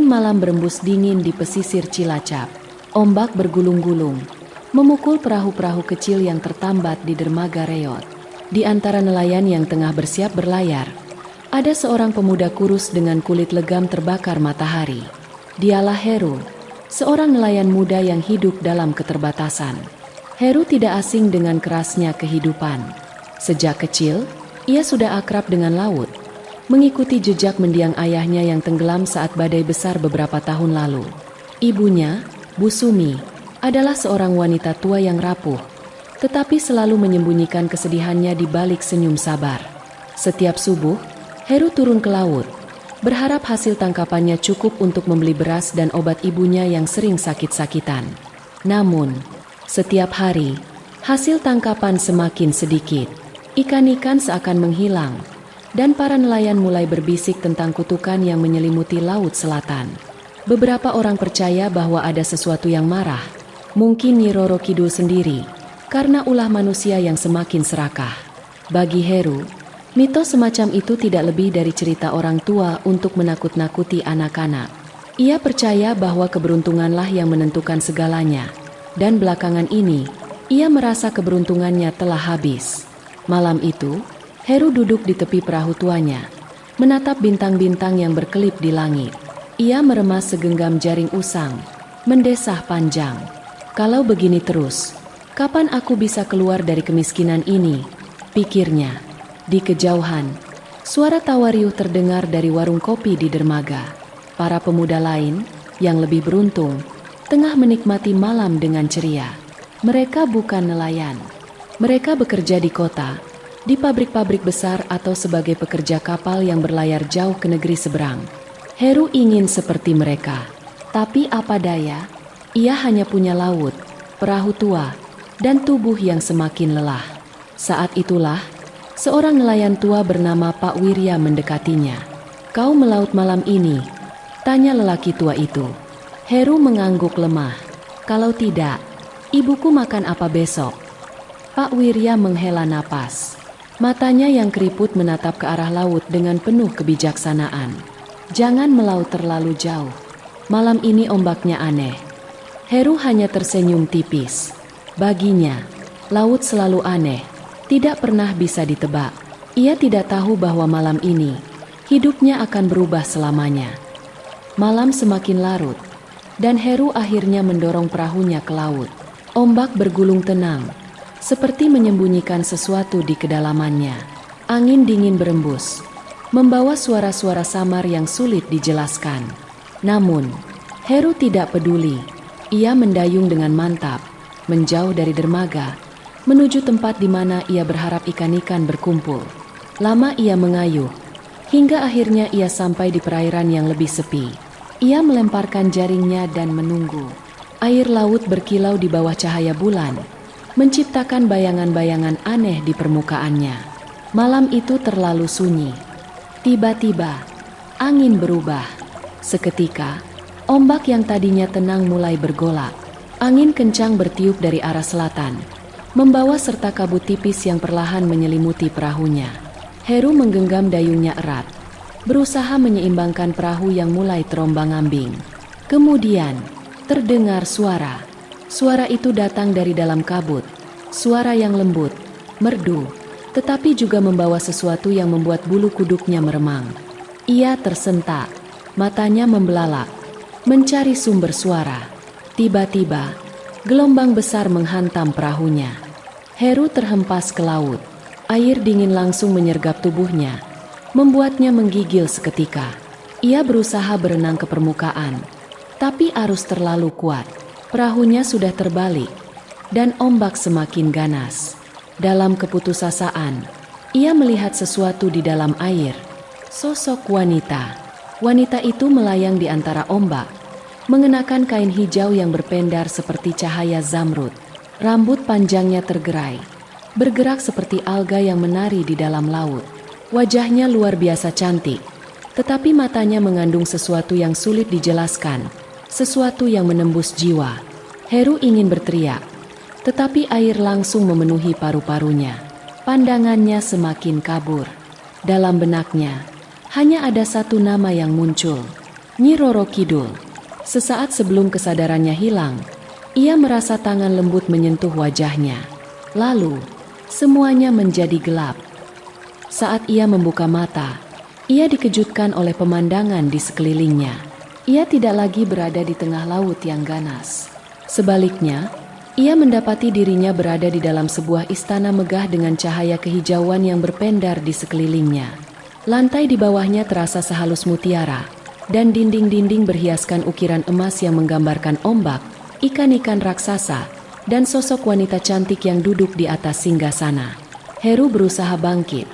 Angin malam berembus dingin di pesisir Cilacap. Ombak bergulung-gulung, memukul perahu-perahu kecil yang tertambat di dermaga Reot. Di antara nelayan yang tengah bersiap berlayar, ada seorang pemuda kurus dengan kulit legam terbakar matahari. Dialah Heru, seorang nelayan muda yang hidup dalam keterbatasan. Heru tidak asing dengan kerasnya kehidupan. Sejak kecil, ia sudah akrab dengan laut, mengikuti jejak mendiang ayahnya yang tenggelam saat badai besar beberapa tahun lalu. Ibunya, Bu Sumi, adalah seorang wanita tua yang rapuh, tetapi selalu menyembunyikan kesedihannya di balik senyum sabar. Setiap subuh, Heru turun ke laut, berharap hasil tangkapannya cukup untuk membeli beras dan obat ibunya yang sering sakit-sakitan. Namun, setiap hari, hasil tangkapan semakin sedikit. Ikan-ikan seakan menghilang, dan para nelayan mulai berbisik tentang kutukan yang menyelimuti laut selatan. Beberapa orang percaya bahwa ada sesuatu yang marah, mungkin Nyi Roro Kidul sendiri, karena ulah manusia yang semakin serakah. Bagi Heru, mitos semacam itu tidak lebih dari cerita orang tua untuk menakut-nakuti anak-anak. Ia percaya bahwa keberuntunganlah yang menentukan segalanya, dan belakangan ini, ia merasa keberuntungannya telah habis. Malam itu, Heru duduk di tepi perahu tuanya, menatap bintang-bintang yang berkelip di langit. Ia meremas segenggam jaring usang, mendesah panjang. Kalau begini terus, kapan aku bisa keluar dari kemiskinan ini? Pikirnya. Di kejauhan, suara tawa riuh terdengar dari warung kopi di dermaga. Para pemuda lain, yang lebih beruntung, tengah menikmati malam dengan ceria. Mereka bukan nelayan. Mereka bekerja di kota, di pabrik-pabrik besar atau sebagai pekerja kapal yang berlayar jauh ke negeri seberang. Heru ingin seperti mereka, tapi apa daya, ia hanya punya laut, perahu tua, dan tubuh yang semakin lelah. Saat itulah, seorang nelayan tua bernama Pak Wirya mendekatinya. "Kau melaut malam ini?" tanya lelaki tua itu. Heru mengangguk lemah. "Kalau tidak, ibuku makan apa besok?" Pak Wirya menghela napas. Matanya yang keriput menatap ke arah laut dengan penuh kebijaksanaan. "Jangan melaut terlalu jauh. Malam ini ombaknya aneh." Heru hanya tersenyum tipis. Baginya, laut selalu aneh, tidak pernah bisa ditebak. Ia tidak tahu bahwa malam ini, hidupnya akan berubah selamanya. Malam semakin larut, dan Heru akhirnya mendorong perahunya ke laut. Ombak bergulung tenang, seperti menyembunyikan sesuatu di kedalamannya. Angin dingin berembus, membawa suara-suara samar yang sulit dijelaskan. Namun, Heru tidak peduli. Ia mendayung dengan mantap, menjauh dari dermaga, menuju tempat di mana ia berharap ikan-ikan berkumpul. Lama ia mengayuh, hingga akhirnya ia sampai di perairan yang lebih sepi. Ia melemparkan jaringnya dan menunggu. Air laut berkilau di bawah cahaya bulan, menciptakan bayangan-bayangan aneh di permukaannya. Malam itu terlalu sunyi. Tiba-tiba, angin berubah. Seketika, ombak yang tadinya tenang mulai bergolak. Angin kencang bertiup dari arah selatan, membawa serta kabut tipis yang perlahan menyelimuti perahunya. Heru menggenggam dayungnya erat, berusaha menyeimbangkan perahu yang mulai terombang-ambing. Kemudian, terdengar suara. Suara itu datang dari dalam kabut. Suara yang lembut, merdu, tetapi juga membawa sesuatu yang membuat bulu kuduknya meremang. Ia tersentak, matanya membelalak, mencari sumber suara. Tiba-tiba, gelombang besar menghantam perahunya. Heru terhempas ke laut. Air dingin langsung menyergap tubuhnya, membuatnya menggigil seketika. Ia berusaha berenang ke permukaan, tapi arus terlalu kuat. Perahunya sudah terbalik, dan ombak semakin ganas. Dalam keputusasaan, ia melihat sesuatu di dalam air. Sosok wanita. Wanita itu melayang di antara ombak, mengenakan kain hijau yang berpendar seperti cahaya zamrud. Rambut panjangnya tergerai, bergerak seperti alga yang menari di dalam laut. Wajahnya luar biasa cantik, tetapi matanya mengandung sesuatu yang sulit dijelaskan, sesuatu yang menembus jiwa. Heru ingin berteriak, tetapi air langsung memenuhi paru-parunya. Pandangannya semakin kabur. Dalam benaknya, hanya ada satu nama yang muncul. Nyi Roro Kidul. Sesaat sebelum kesadarannya hilang, ia merasa tangan lembut menyentuh wajahnya. Lalu, semuanya menjadi gelap. Saat ia membuka mata, ia dikejutkan oleh pemandangan di sekelilingnya. Ia tidak lagi berada di tengah laut yang ganas. Sebaliknya, ia mendapati dirinya berada di dalam sebuah istana megah dengan cahaya kehijauan yang berpendar di sekelilingnya. Lantai di bawahnya terasa sehalus mutiara, dan dinding-dinding berhiaskan ukiran emas yang menggambarkan ombak, ikan-ikan raksasa, dan sosok wanita cantik yang duduk di atas singgasana. Heru berusaha bangkit,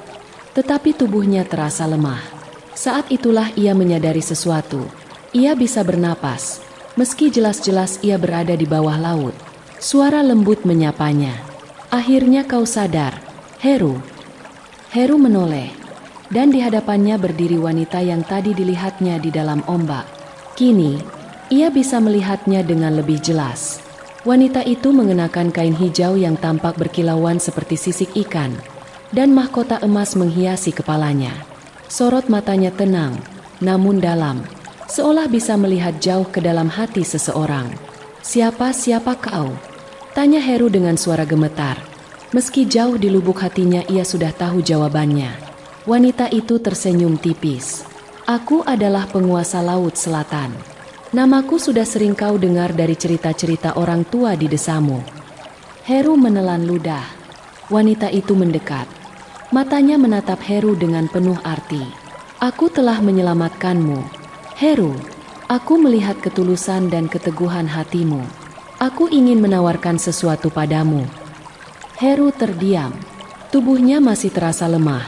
tetapi tubuhnya terasa lemah. Saat itulah ia menyadari sesuatu. Ia bisa bernapas, meski jelas-jelas ia berada di bawah laut. Suara lembut menyapanya. Akhirnya kau sadar, Heru. Heru menoleh, dan di hadapannya berdiri wanita yang tadi dilihatnya di dalam ombak. Kini, ia bisa melihatnya dengan lebih jelas. Wanita itu mengenakan kain hijau yang tampak berkilauan seperti sisik ikan, dan mahkota emas menghiasi kepalanya. Sorot matanya tenang, namun dalam, seolah bisa melihat jauh ke dalam hati seseorang. Siapa kau? Tanya Heru dengan suara gemetar. Meski jauh di lubuk hatinya ia sudah tahu jawabannya. Wanita itu tersenyum tipis. Aku adalah penguasa Laut Selatan. Namaku sudah sering kau dengar dari cerita-cerita orang tua di desamu. Heru menelan ludah. Wanita itu mendekat. Matanya menatap Heru dengan penuh arti. Aku telah menyelamatkanmu. Heru, aku melihat ketulusan dan keteguhan hatimu. Aku ingin menawarkan sesuatu padamu. Heru terdiam. Tubuhnya masih terasa lemah,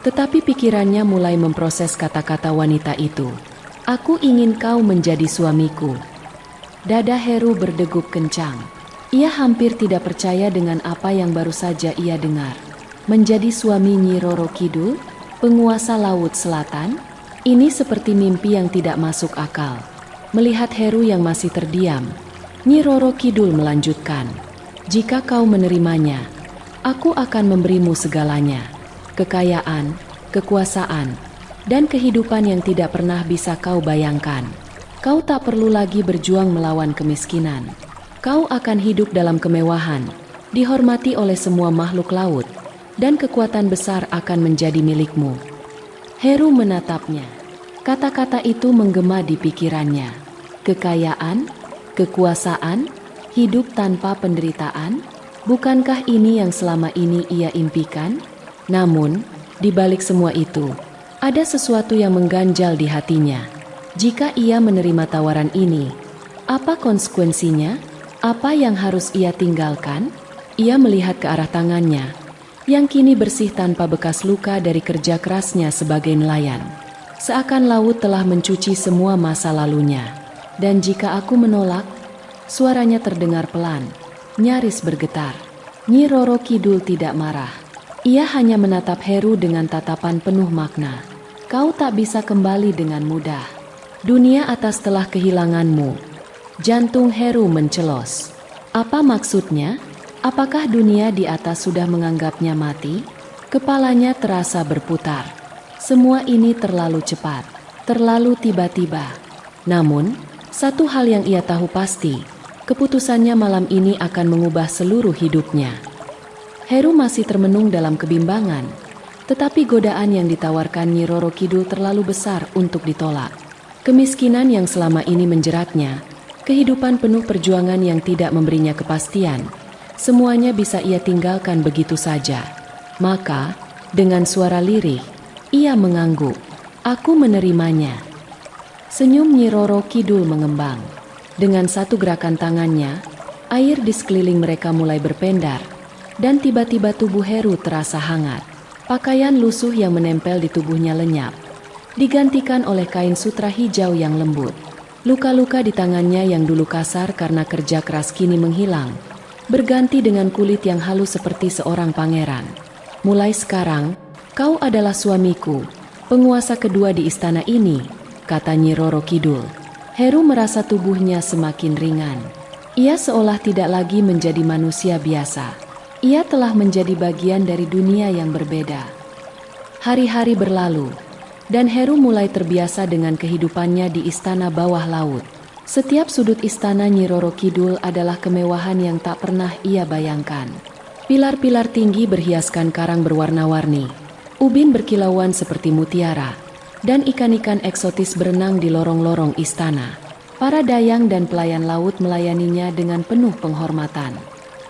tetapi pikirannya mulai memproses kata-kata wanita itu. Aku ingin kau menjadi suamiku. Dada Heru berdegup kencang. Ia hampir tidak percaya dengan apa yang baru saja ia dengar. Menjadi suami Nyi Roro Kidul, penguasa Laut Selatan? Ini seperti mimpi yang tidak masuk akal. Melihat Heru yang masih terdiam, Nyi Roro Kidul melanjutkan, jika kau menerimanya, aku akan memberimu segalanya. Kekayaan, kekuasaan, dan kehidupan yang tidak pernah bisa kau bayangkan. Kau tak perlu lagi berjuang melawan kemiskinan. Kau akan hidup dalam kemewahan, dihormati oleh semua makhluk laut, dan kekuatan besar akan menjadi milikmu. Heru menatapnya. Kata-kata itu menggema di pikirannya. Kekayaan, kekuasaan, hidup tanpa penderitaan, bukankah ini yang selama ini ia impikan? Namun, di balik semua itu, ada sesuatu yang mengganjal di hatinya. Jika ia menerima tawaran ini, apa konsekuensinya? Apa yang harus ia tinggalkan? Ia melihat ke arah tangannya, yang kini bersih tanpa bekas luka dari kerja kerasnya sebagai nelayan. Seakan laut telah mencuci semua masa lalunya. Dan jika aku menolak, suaranya terdengar pelan, nyaris bergetar. Nyi Roro Kidul tidak marah. Ia hanya menatap Heru dengan tatapan penuh makna. Kau tak bisa kembali dengan mudah. Dunia atas telah kehilanganmu. Jantung Heru mencelos. Apa maksudnya? Apakah dunia di atas sudah menganggapnya mati? Kepalanya terasa berputar. Semua ini terlalu cepat, terlalu tiba-tiba. Namun, satu hal yang ia tahu pasti, keputusannya malam ini akan mengubah seluruh hidupnya. Heru masih termenung dalam kebimbangan, tetapi godaan yang ditawarkan Nyi Roro Kidul terlalu besar untuk ditolak. Kemiskinan yang selama ini menjeratnya, kehidupan penuh perjuangan yang tidak memberinya kepastian, semuanya bisa ia tinggalkan begitu saja. Maka, dengan suara lirih, ia mengangguk. Aku menerimanya. Senyum Nyi Roro Kidul mengembang. Dengan satu gerakan tangannya, air di sekeliling mereka mulai berpendar, dan tiba-tiba tubuh Heru terasa hangat. Pakaian lusuh yang menempel di tubuhnya lenyap, digantikan oleh kain sutra hijau yang lembut. Luka-luka di tangannya yang dulu kasar karena kerja keras kini menghilang, berganti dengan kulit yang halus seperti seorang pangeran. Mulai sekarang, kau adalah suamiku, penguasa kedua di istana ini, kata Nyi Roro Kidul. Heru merasa tubuhnya semakin ringan. Ia seolah tidak lagi menjadi manusia biasa. Ia telah menjadi bagian dari dunia yang berbeda. Hari-hari berlalu, dan Heru mulai terbiasa dengan kehidupannya di istana bawah laut. Setiap sudut istana Nyi Roro Kidul adalah kemewahan yang tak pernah ia bayangkan. Pilar-pilar tinggi berhiaskan karang berwarna-warni, ubin berkilauan seperti mutiara, dan ikan-ikan eksotis berenang di lorong-lorong istana. Para dayang dan pelayan laut melayaninya dengan penuh penghormatan.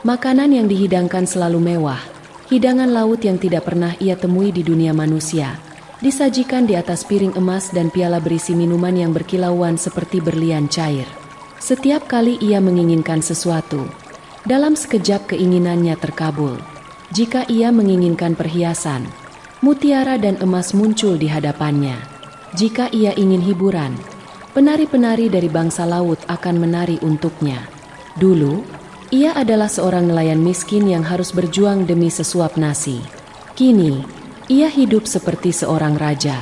Makanan yang dihidangkan selalu mewah, hidangan laut yang tidak pernah ia temui di dunia manusia, disajikan di atas piring emas dan piala berisi minuman yang berkilauan seperti berlian cair. Setiap kali ia menginginkan sesuatu, dalam sekejap keinginannya terkabul. Jika ia menginginkan perhiasan, mutiara dan emas muncul di hadapannya. Jika ia ingin hiburan, penari-penari dari bangsa laut akan menari untuknya. Dulu, ia adalah seorang nelayan miskin yang harus berjuang demi sesuap nasi. Kini, ia hidup seperti seorang raja.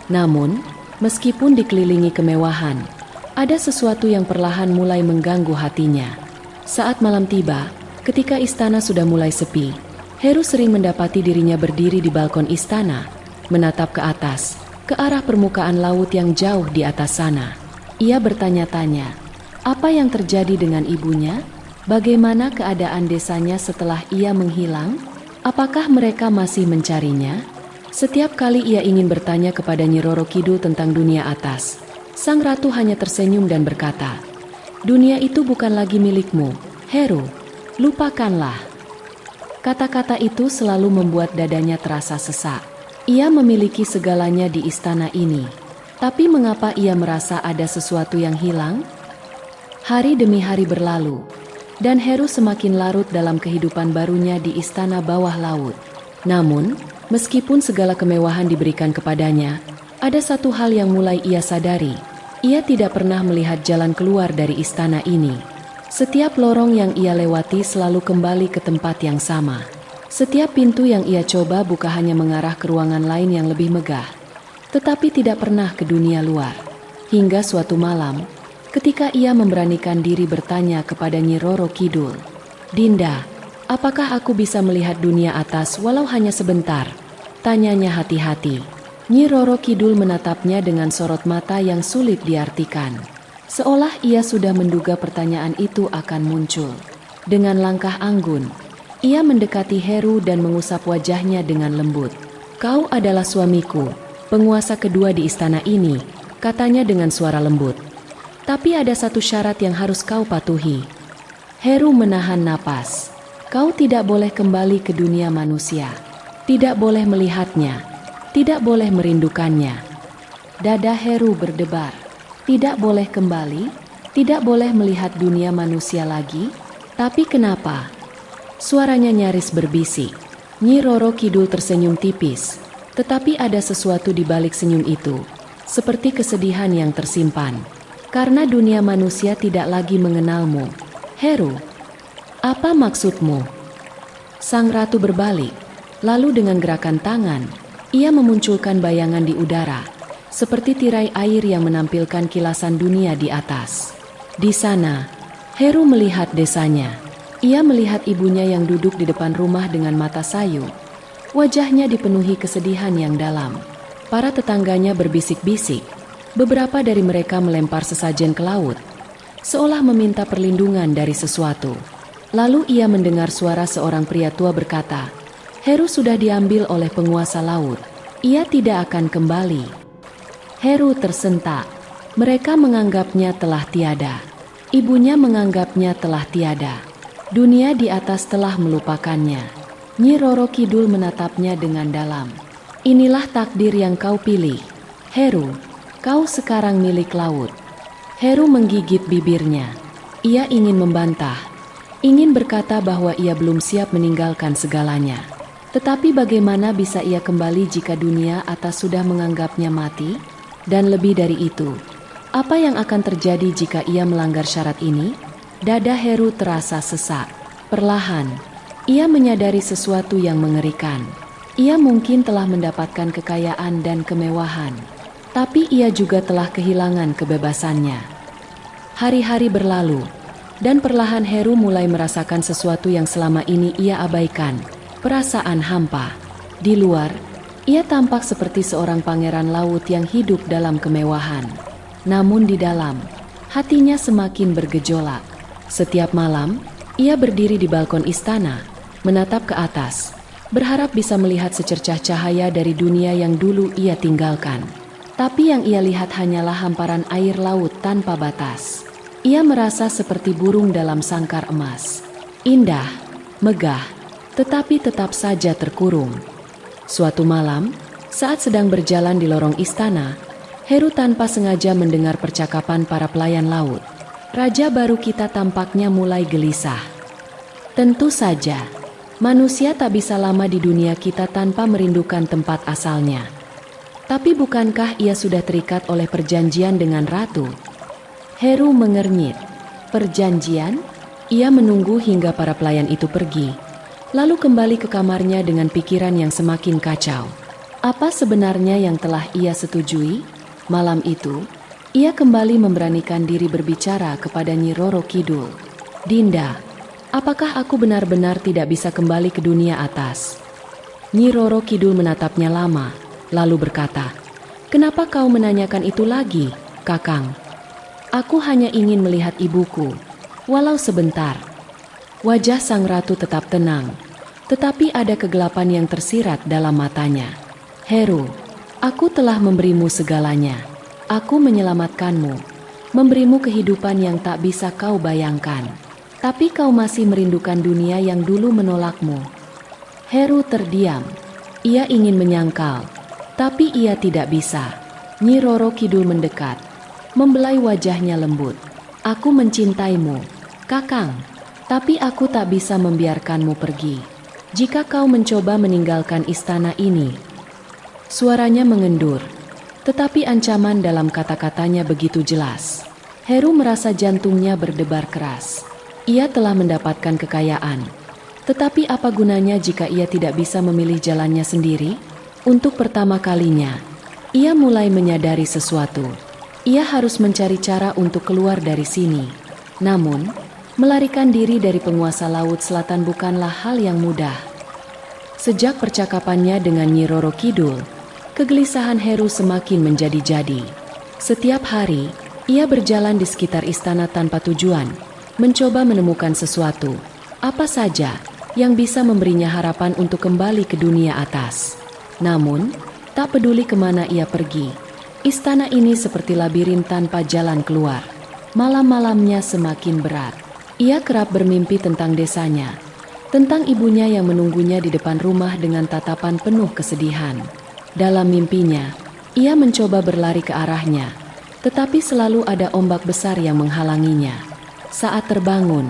Namun, meskipun dikelilingi kemewahan, ada sesuatu yang perlahan mulai mengganggu hatinya. Saat malam tiba, ketika istana sudah mulai sepi, Heru sering mendapati dirinya berdiri di balkon istana, menatap ke atas, ke arah permukaan laut yang jauh di atas sana. Ia bertanya-tanya, apa yang terjadi dengan ibunya? Bagaimana keadaan desanya setelah ia menghilang? Apakah mereka masih mencarinya? Setiap kali ia ingin bertanya kepada Nyi Roro Kidul tentang dunia atas, sang ratu hanya tersenyum dan berkata, "Dunia itu bukan lagi milikmu, Heru. Lupakanlah." Kata-kata itu selalu membuat dadanya terasa sesak. Ia memiliki segalanya di istana ini, tapi mengapa ia merasa ada sesuatu yang hilang? Hari demi hari berlalu, dan Heru semakin larut dalam kehidupan barunya di istana bawah laut. Namun, meskipun segala kemewahan diberikan kepadanya, ada satu hal yang mulai ia sadari. Ia tidak pernah melihat jalan keluar dari istana ini. Setiap lorong yang ia lewati selalu kembali ke tempat yang sama. Setiap pintu yang ia coba buka hanya mengarah ke ruangan lain yang lebih megah, tetapi tidak pernah ke dunia luar. Hingga suatu malam, ketika ia memberanikan diri bertanya kepada Nyi Roro Kidul, "Dinda, apakah aku bisa melihat dunia atas walau hanya sebentar?" Tanyanya hati-hati. Nyi Roro Kidul menatapnya dengan sorot mata yang sulit diartikan, seolah ia sudah menduga pertanyaan itu akan muncul. Dengan langkah anggun, ia mendekati Heru dan mengusap wajahnya dengan lembut. "Kau adalah suamiku, penguasa kedua di istana ini," katanya dengan suara lembut. "Tapi ada satu syarat yang harus kau patuhi." Heru menahan napas. "Kau tidak boleh kembali ke dunia manusia. Tidak boleh melihatnya. Tidak boleh merindukannya." Dada Heru berdebar. Tidak boleh kembali? Tidak boleh melihat dunia manusia lagi? Tapi kenapa? Suaranya nyaris berbisik. Nyi Roro Kidul tersenyum tipis. Tetapi ada sesuatu di balik senyum itu, seperti kesedihan yang tersimpan. "Karena dunia manusia tidak lagi mengenalmu, Heru." "Apa maksudmu?" Sang ratu berbalik, lalu dengan gerakan tangan, ia memunculkan bayangan di udara, seperti tirai air yang menampilkan kilasan dunia di atas. Di sana, Heru melihat desanya. Ia melihat ibunya yang duduk di depan rumah dengan mata sayu. Wajahnya dipenuhi kesedihan yang dalam. Para tetangganya berbisik-bisik. Beberapa dari mereka melempar sesajen ke laut, seolah meminta perlindungan dari sesuatu. Lalu ia mendengar suara seorang pria tua berkata, "Heru sudah diambil oleh penguasa laut. Ia tidak akan kembali." Heru tersentak. Mereka menganggapnya telah tiada. Ibunya menganggapnya telah tiada. Dunia di atas telah melupakannya. Nyi Roro Kidul menatapnya dengan dalam. "Inilah takdir yang kau pilih, Heru. Kau sekarang milik laut." Heru menggigit bibirnya. Ia ingin membantah, ingin berkata bahwa ia belum siap meninggalkan segalanya. Tetapi bagaimana bisa ia kembali jika dunia atas sudah menganggapnya mati? Dan lebih dari itu, apa yang akan terjadi jika ia melanggar syarat ini? Dada Heru terasa sesak. Perlahan, ia menyadari sesuatu yang mengerikan. Ia mungkin telah mendapatkan kekayaan dan kemewahan, tapi ia juga telah kehilangan kebebasannya. Hari-hari berlalu, dan perlahan Heru mulai merasakan sesuatu yang selama ini ia abaikan, perasaan hampa. Di luar, Ia tampak seperti seorang pangeran laut yang hidup dalam kemewahan. Namun di dalam, hatinya semakin bergejolak. Setiap malam, ia berdiri di balkon istana, menatap ke atas, berharap bisa melihat secercah cahaya dari dunia yang dulu ia tinggalkan. Tapi yang ia lihat hanyalah hamparan air laut tanpa batas. Ia merasa seperti burung dalam sangkar emas. Indah, megah, tetapi tetap saja terkurung. Suatu malam, saat sedang berjalan di lorong istana, Heru tanpa sengaja mendengar percakapan para pelayan laut. Raja baru kita tampaknya mulai gelisah. Tentu saja, manusia tak bisa lama di dunia kita tanpa merindukan tempat asalnya. Tapi bukankah ia sudah terikat oleh perjanjian dengan ratu? Heru mengernyit. Perjanjian? Ia menunggu hingga para pelayan itu pergi, lalu kembali ke kamarnya dengan pikiran yang semakin kacau. Apa sebenarnya yang telah ia setujui? Malam itu, ia kembali memberanikan diri berbicara kepada Nyi Roro Kidul. Dinda, apakah aku benar-benar tidak bisa kembali ke dunia atas? Nyi Roro Kidul menatapnya lama, lalu berkata, "Kenapa kau menanyakan itu lagi, Kakang? Aku hanya ingin melihat ibuku, walau sebentar." Wajah sang ratu tetap tenang, tetapi ada kegelapan yang tersirat dalam matanya. "Heru, aku telah memberimu segalanya. Aku menyelamatkanmu, memberimu kehidupan yang tak bisa kau bayangkan. Tapi kau masih merindukan dunia yang dulu menolakmu." Heru terdiam. Ia ingin menyangkal, tapi ia tidak bisa. Nyi Roro Kidul mendekat, membelai wajahnya lembut. "Aku mencintaimu, Kakang, tapi aku tak bisa membiarkanmu pergi. Jika kau mencoba meninggalkan istana ini..." Suaranya mengendur, tetapi ancaman dalam kata-katanya begitu jelas. Heru merasa jantungnya berdebar keras. Ia telah mendapatkan kekayaan, tetapi apa gunanya jika ia tidak bisa memilih jalannya sendiri? Untuk pertama kalinya, ia mulai menyadari sesuatu. Ia harus mencari cara untuk keluar dari sini. Namun, melarikan diri dari penguasa laut selatan bukanlah hal yang mudah. Sejak percakapannya dengan Nyi Roro Kidul, kegelisahan Heru semakin menjadi-jadi. Setiap hari, ia berjalan di sekitar istana tanpa tujuan, mencoba menemukan sesuatu, apa saja, yang bisa memberinya harapan untuk kembali ke dunia atas. Namun, tak peduli kemana ia pergi, istana ini seperti labirin tanpa jalan keluar. Malam-malamnya semakin berat. Ia kerap bermimpi tentang desanya, tentang ibunya yang menunggunya di depan rumah dengan tatapan penuh kesedihan. Dalam mimpinya, ia mencoba berlari ke arahnya, tetapi selalu ada ombak besar yang menghalanginya. Saat terbangun,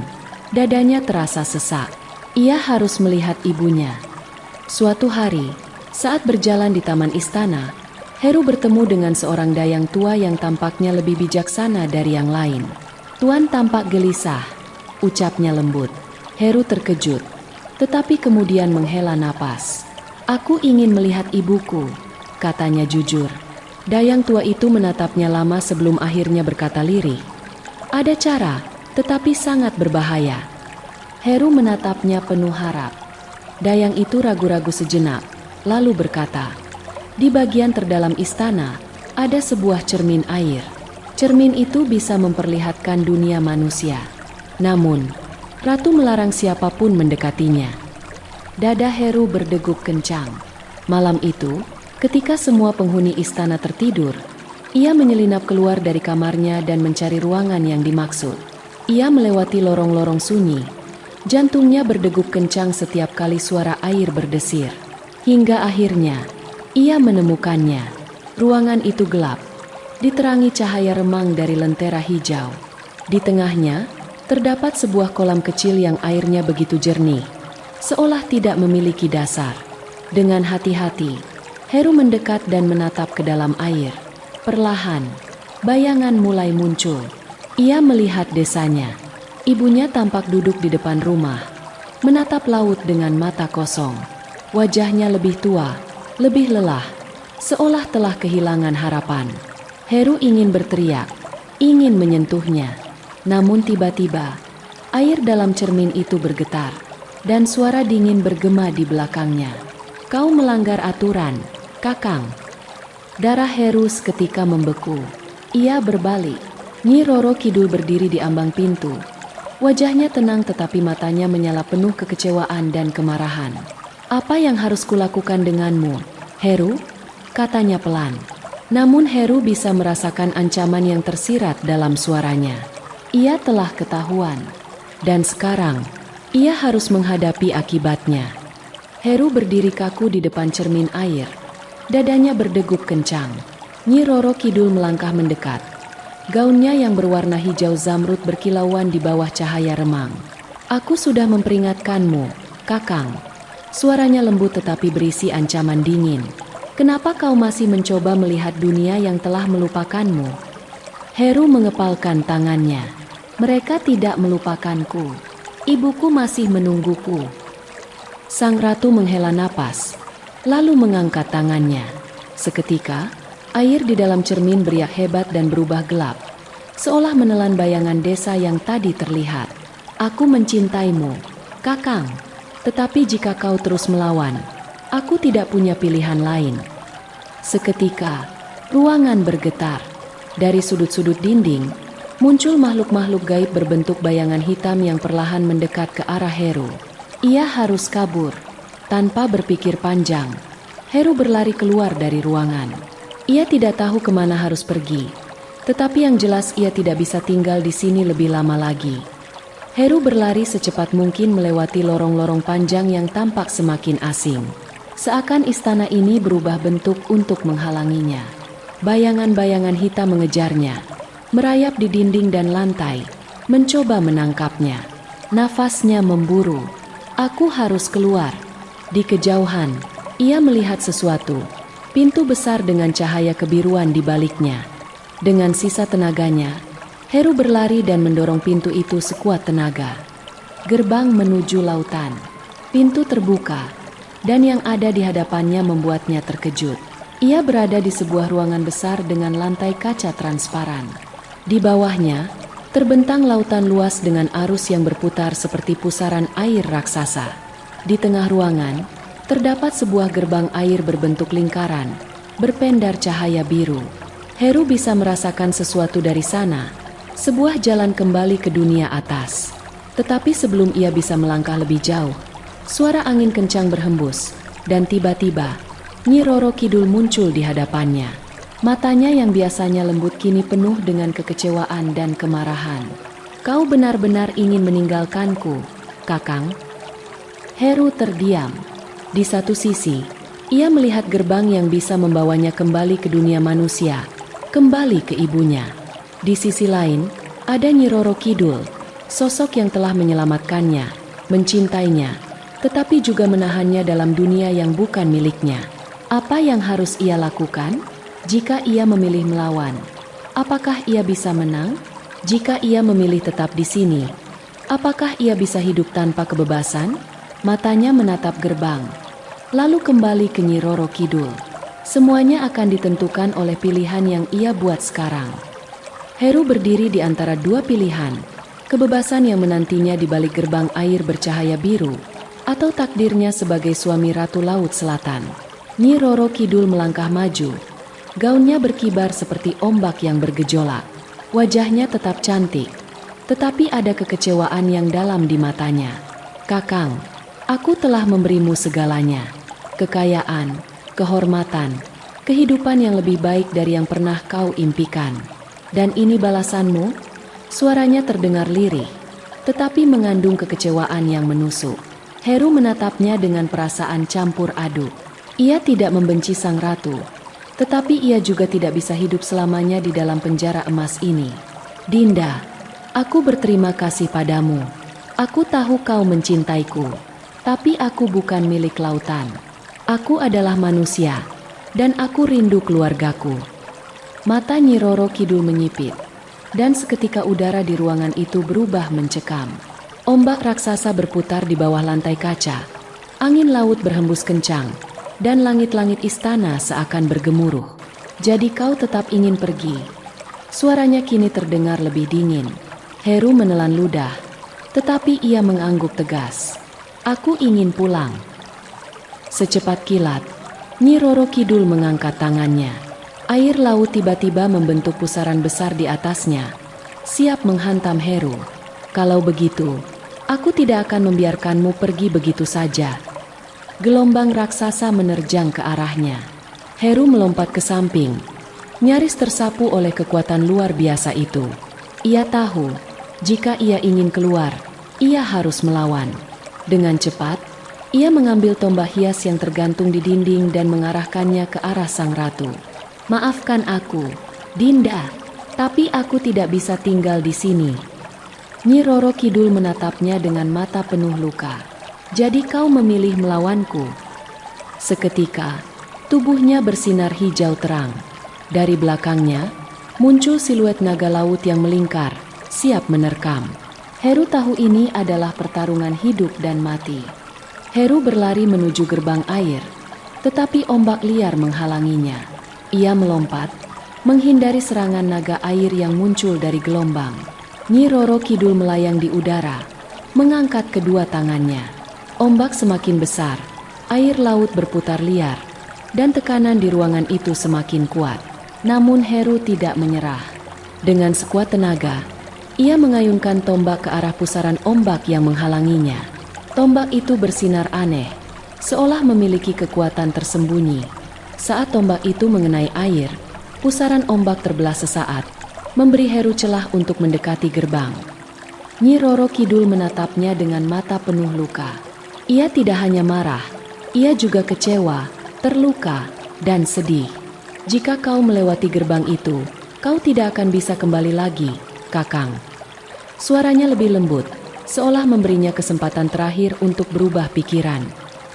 dadanya terasa sesak. Ia harus melihat ibunya. Suatu hari, saat berjalan di taman istana, Heru bertemu dengan seorang dayang tua yang tampaknya lebih bijaksana dari yang lain. "Tuan tampak gelisah," ucapnya lembut. Heru terkejut, tetapi kemudian menghela napas. "Aku ingin melihat ibuku," katanya jujur. Dayang tua itu menatapnya lama sebelum akhirnya berkata lirih, "Ada cara, tetapi sangat berbahaya." Heru menatapnya penuh harap. Dayang itu ragu-ragu sejenak, lalu berkata, "Di bagian terdalam istana, ada sebuah cermin air. Cermin itu bisa memperlihatkan dunia manusia. Namun, ratu melarang siapapun mendekatinya." Dada Heru berdegup kencang. Malam itu, ketika semua penghuni istana tertidur, ia menyelinap keluar dari kamarnya dan mencari ruangan yang dimaksud. Ia melewati lorong-lorong sunyi. Jantungnya berdegup kencang setiap kali suara air berdesir. Hingga akhirnya, ia menemukannya. Ruangan itu gelap, diterangi cahaya remang dari lentera hijau. Di tengahnya, terdapat sebuah kolam kecil yang airnya begitu jernih, seolah tidak memiliki dasar. Dengan hati-hati, Heru mendekat dan menatap ke dalam air. Perlahan, bayangan mulai muncul. Ia melihat desanya. Ibunya tampak duduk di depan rumah, menatap laut dengan mata kosong. Wajahnya lebih tua, lebih lelah, seolah telah kehilangan harapan. Heru ingin berteriak, ingin menyentuhnya. Namun tiba-tiba, air dalam cermin itu bergetar, dan suara dingin bergema di belakangnya. "Kau melanggar aturan," Kakang. Darah Heru seketika membeku. Ia berbalik. Nyi Roro Kidul berdiri di ambang pintu. Wajahnya tenang tetapi matanya menyala penuh kekecewaan dan kemarahan. "Apa yang harus kulakukan denganmu, Heru?" katanya pelan. Namun Heru bisa merasakan ancaman yang tersirat dalam suaranya. Ia telah ketahuan. Dan sekarang, ia harus menghadapi akibatnya. Heru berdiri kaku di depan cermin air. Dadanya berdegup kencang. Nyi Roro Kidul melangkah mendekat. Gaunnya yang berwarna hijau zamrud berkilauan di bawah cahaya remang. "Aku sudah memperingatkanmu, Kakang." Suaranya lembut tetapi berisi ancaman dingin. "Kenapa kau masih mencoba melihat dunia yang telah melupakanmu?" Heru mengepalkan tangannya. "Mereka tidak melupakanku. Ibuku masih menungguku." Sang ratu menghela napas, lalu mengangkat tangannya. Seketika, air di dalam cermin beriak hebat dan berubah gelap, seolah menelan bayangan desa yang tadi terlihat. "Aku mencintaimu, Kakang. Tetapi jika kau terus melawan, aku tidak punya pilihan lain." Seketika, ruangan bergetar. Dari sudut-sudut dinding, muncul makhluk-makhluk gaib berbentuk bayangan hitam yang perlahan mendekat ke arah Heru. Ia harus kabur. Tanpa berpikir panjang, Heru berlari keluar dari ruangan. Ia tidak tahu kemana harus pergi, tetapi yang jelas ia tidak bisa tinggal di sini lebih lama lagi. Heru berlari secepat mungkin melewati lorong-lorong panjang yang tampak semakin asing. Seakan istana ini berubah bentuk untuk menghalanginya. Bayangan-bayangan hitam mengejarnya, merayap di dinding dan lantai, mencoba menangkapnya. Nafasnya memburu. "Aku harus keluar." Di kejauhan, ia melihat sesuatu. Pintu besar dengan cahaya kebiruan di baliknya. Dengan sisa tenaganya, Heru berlari dan mendorong pintu itu sekuat tenaga. Gerbang menuju lautan. Pintu terbuka, dan yang ada di hadapannya membuatnya terkejut. Ia berada di sebuah ruangan besar dengan lantai kaca transparan. Di bawahnya, terbentang lautan luas dengan arus yang berputar seperti pusaran air raksasa. Di tengah ruangan, terdapat sebuah gerbang air berbentuk lingkaran, berpendar cahaya biru. Heru bisa merasakan sesuatu dari sana, sebuah jalan kembali ke dunia atas. Tetapi sebelum ia bisa melangkah lebih jauh, suara angin kencang berhembus, dan tiba-tiba, Nyi Roro Kidul muncul di hadapannya. Matanya yang biasanya lembut kini penuh dengan kekecewaan dan kemarahan. "Kau benar-benar ingin meninggalkanku, Kakang?" Heru terdiam. Di satu sisi, ia melihat gerbang yang bisa membawanya kembali ke dunia manusia, kembali ke ibunya. Di sisi lain, ada Nyi Roro Kidul, sosok yang telah menyelamatkannya, mencintainya, tetapi juga menahannya dalam dunia yang bukan miliknya. Apa yang harus ia lakukan? Jika ia memilih melawan, apakah ia bisa menang? Jika ia memilih tetap di sini, apakah ia bisa hidup tanpa kebebasan? Matanya menatap gerbang, lalu kembali ke Nyi Roro Kidul. Semuanya akan ditentukan oleh pilihan yang ia buat sekarang. Heru berdiri di antara dua pilihan, kebebasan yang menantinya di balik gerbang air bercahaya biru, atau takdirnya sebagai suami Ratu Laut Selatan. Nyi Roro Kidul melangkah maju. Gaunnya berkibar seperti ombak yang bergejolak. Wajahnya tetap cantik, tetapi ada kekecewaan yang dalam di matanya. "Kakang, aku telah memberimu segalanya. Kekayaan, kehormatan, kehidupan yang lebih baik dari yang pernah kau impikan. Dan ini balasanmu?" Suaranya terdengar lirih, tetapi mengandung kekecewaan yang menusuk. Heru menatapnya dengan perasaan campur aduk. Ia tidak membenci sang ratu, tetapi ia juga tidak bisa hidup selamanya di dalam penjara emas ini. "Dinda, aku berterima kasih padamu. Aku tahu kau mencintaiku, tapi aku bukan milik lautan. Aku adalah manusia, dan aku rindu keluargaku." Mata Nyi Roro Kidul menyipit, dan seketika udara di ruangan itu berubah mencekam. Ombak raksasa berputar di bawah lantai kaca. Angin laut berhembus kencang, dan langit-langit istana seakan bergemuruh. "Jadi kau tetap ingin pergi?" Suaranya kini terdengar lebih dingin. Heru menelan ludah, tetapi ia mengangguk tegas. "Aku ingin pulang." Secepat kilat, Nyi Roro Kidul mengangkat tangannya. Air laut tiba-tiba membentuk pusaran besar di atasnya, siap menghantam Heru. Kalau begitu, aku tidak akan membiarkanmu pergi begitu saja. Gelombang raksasa menerjang ke arahnya. Heru melompat ke samping, nyaris tersapu oleh kekuatan luar biasa itu. Ia tahu, jika ia ingin keluar, ia harus melawan. Dengan cepat, ia mengambil tombak hias yang tergantung di dinding dan mengarahkannya ke arah sang ratu. Maafkan aku, Dinda, tapi aku tidak bisa tinggal di sini. Nyi Roro Kidul menatapnya dengan mata penuh luka. Jadi kau memilih melawanku? Seketika, tubuhnya bersinar hijau terang. Dari belakangnya, muncul siluet naga laut yang melingkar, siap menerkam. Heru tahu ini adalah pertarungan hidup dan mati. Heru berlari menuju gerbang air, tetapi ombak liar menghalanginya. Ia melompat, menghindari serangan naga air yang muncul dari gelombang. Nyi Roro Kidul melayang di udara, mengangkat kedua tangannya. Ombak semakin besar, air laut berputar liar, dan tekanan di ruangan itu semakin kuat. Namun Heru tidak menyerah. Dengan sekuat tenaga, ia mengayunkan tombak ke arah pusaran ombak yang menghalanginya. Tombak itu bersinar aneh, seolah memiliki kekuatan tersembunyi. Saat tombak itu mengenai air, pusaran ombak terbelah sesaat, memberi Heru celah untuk mendekati gerbang. Nyi Roro Kidul menatapnya dengan mata penuh luka. Ia tidak hanya marah, ia juga kecewa, terluka, dan sedih. Jika kau melewati gerbang itu, kau tidak akan bisa kembali lagi, Kakang. Suaranya lebih lembut, seolah memberinya kesempatan terakhir untuk berubah pikiran.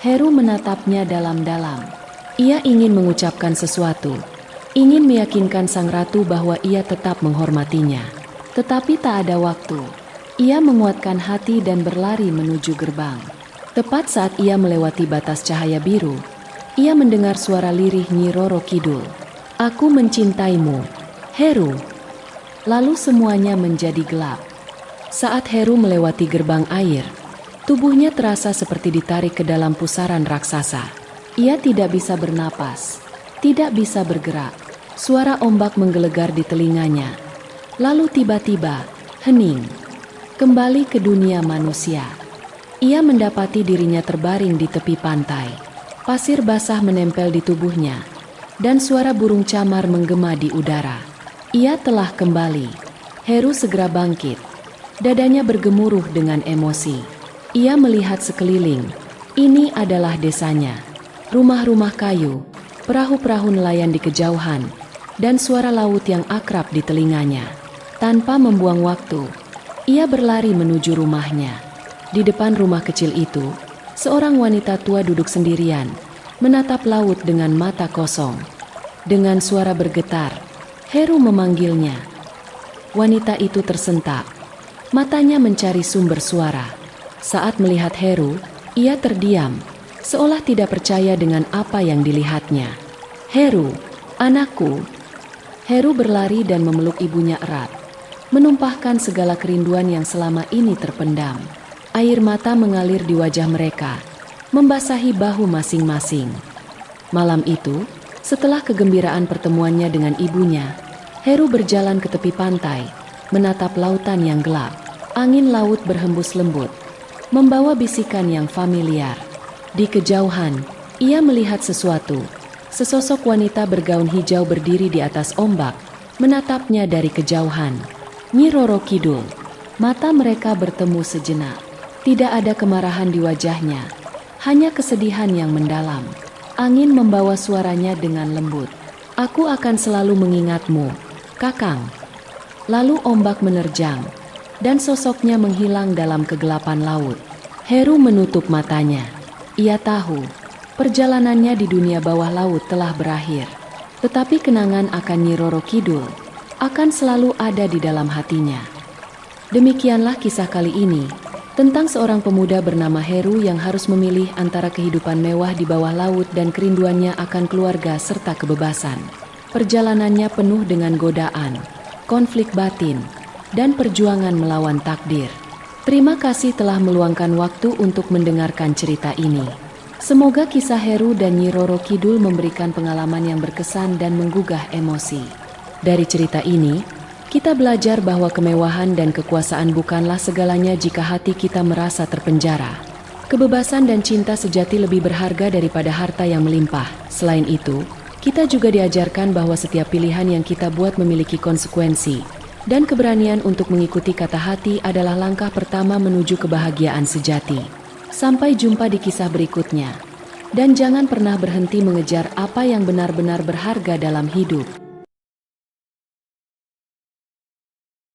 Heru menatapnya dalam-dalam. Ia ingin mengucapkan sesuatu, ingin meyakinkan sang ratu bahwa ia tetap menghormatinya. Tetapi tak ada waktu. Ia menguatkan hati dan berlari menuju gerbang. Tepat saat ia melewati batas cahaya biru, ia mendengar suara lirih Nyi Roro Kidul. Aku mencintaimu, Heru. Lalu semuanya menjadi gelap. Saat Heru melewati gerbang air, tubuhnya terasa seperti ditarik ke dalam pusaran raksasa. Ia tidak bisa bernapas, tidak bisa bergerak. Suara ombak menggelegar di telinganya. Lalu tiba-tiba, hening. Kembali ke dunia manusia. Ia mendapati dirinya terbaring di tepi pantai. Pasir basah menempel di tubuhnya, dan suara burung camar menggema di udara. Ia telah kembali. Heru segera bangkit. Dadanya bergemuruh dengan emosi. Ia melihat sekeliling. Ini adalah desanya. Rumah-rumah kayu, perahu-perahu nelayan di kejauhan, dan suara laut yang akrab di telinganya. Tanpa membuang waktu, ia berlari menuju rumahnya. Di depan rumah kecil itu, seorang wanita tua duduk sendirian, menatap laut dengan mata kosong. Dengan suara bergetar, Heru memanggilnya. Wanita itu tersentak. Matanya mencari sumber suara. Saat melihat Heru, ia terdiam, seolah tidak percaya dengan apa yang dilihatnya. Heru, anakku. Heru berlari dan memeluk ibunya erat, menumpahkan segala kerinduan yang selama ini terpendam. Air mata mengalir di wajah mereka, membasahi bahu masing-masing. Malam itu, setelah kegembiraan pertemuannya dengan ibunya, Heru berjalan ke tepi pantai, menatap lautan yang gelap. Angin laut berhembus lembut, membawa bisikan yang familiar. Di kejauhan, ia melihat sesuatu. Sesosok wanita bergaun hijau berdiri di atas ombak, menatapnya dari kejauhan. Nyi Roro Kidul. Mata mereka bertemu sejenak. Tidak ada kemarahan di wajahnya, hanya kesedihan yang mendalam. Angin membawa suaranya dengan lembut. Aku akan selalu mengingatmu, Kakang. Lalu ombak menerjang, dan sosoknya menghilang dalam kegelapan laut. Heru menutup matanya. Ia tahu, perjalanannya di dunia bawah laut telah berakhir. Tetapi kenangan akan Nyi Roro Kidul akan selalu ada di dalam hatinya. Demikianlah kisah kali ini, tentang seorang pemuda bernama Heru yang harus memilih antara kehidupan mewah di bawah laut dan kerinduannya akan keluarga serta kebebasan. Perjalanannya penuh dengan godaan, konflik batin, dan perjuangan melawan takdir. Terima kasih telah meluangkan waktu untuk mendengarkan cerita ini. Semoga kisah Heru dan Nyi Roro Kidul memberikan pengalaman yang berkesan dan menggugah emosi. Dari cerita ini, kita belajar bahwa kemewahan dan kekuasaan bukanlah segalanya jika hati kita merasa terpenjara. Kebebasan dan cinta sejati lebih berharga daripada harta yang melimpah. Selain itu, kita juga diajarkan bahwa setiap pilihan yang kita buat memiliki konsekuensi, dan keberanian untuk mengikuti kata hati adalah langkah pertama menuju kebahagiaan sejati. Sampai jumpa di kisah berikutnya. Dan jangan pernah berhenti mengejar apa yang benar-benar berharga dalam hidup.